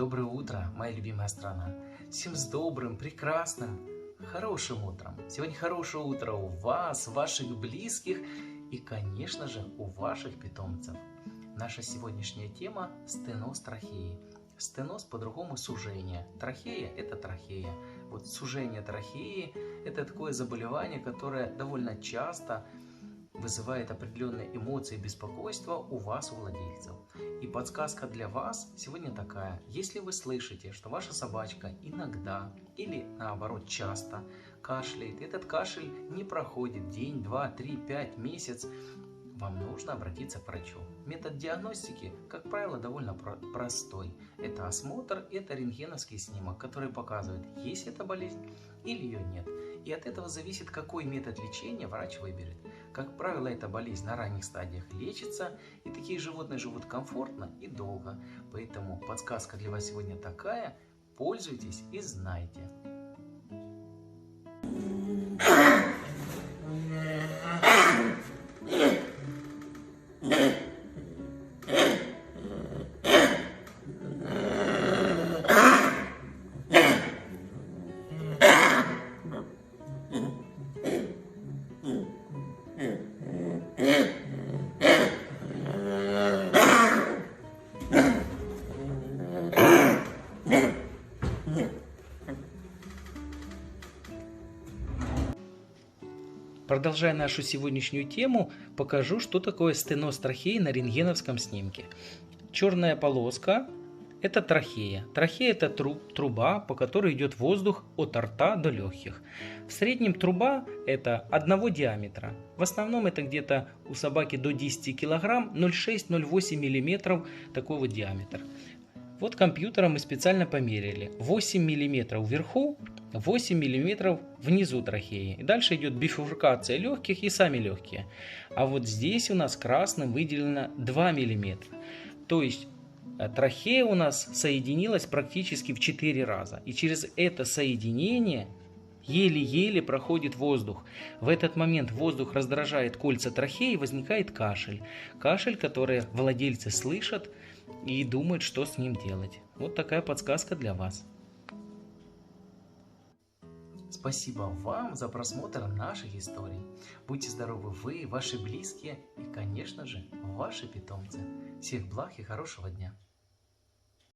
Доброе утро, моя любимая страна. Всем с добрым, прекрасным, хорошим утром. Сегодня хорошее утро у вас, ваших близких и, конечно же, у ваших питомцев. Наша сегодняшняя тема – стеноз трахеи. Стеноз по-другому сужение. Трахея – это трахея. Вот сужение трахеи – это такое заболевание, которое довольно часто вызывает определенные эмоции и беспокойство у вас, у владельцев. И подсказка для вас сегодня такая. Если вы слышите, что ваша собачка иногда или наоборот часто кашляет, этот кашель не проходит день, два, три, пять, месяц, вам нужно обратиться к врачу. Метод диагностики, как правило, довольно простой. Это осмотр, это рентгеновский снимок, который показывает, есть эта болезнь или ее нет. И от этого зависит, какой метод лечения врач выберет. Как правило, эта болезнь на ранних стадиях лечится, и такие животные живут комфортно и долго. Поэтому подсказка для вас сегодня такая. Пользуйтесь и знайте. Продолжая нашу сегодняшнюю тему, покажу, что такое стеноз трахеи на рентгеновском снимке. Черная полоска – это трахея. Трахея – это труба, по которой идет воздух от рта до легких. В среднем труба – это одного диаметра. В основном это где-то у собаки до 10 кг, 0,6-0,8 мм такой вот диаметр. Вот компьютером мы специально померили. 8 мм вверху, 8 мм внизу трахеи. И дальше идет бифуркация легких и сами легкие. А вот здесь у нас красным выделено 2 мм. То есть трахея у нас соединилась практически в 4 раза. И через это соединение еле-еле проходит воздух. В этот момент воздух раздражает кольца трахеи и возникает кашель. Кашель, который владельцы слышат и думают, что с ним делать. Вот такая подсказка для вас. Спасибо вам за просмотр наших историй. Будьте здоровы вы, ваши близкие и, конечно же, ваши питомцы. Всех благ и хорошего дня!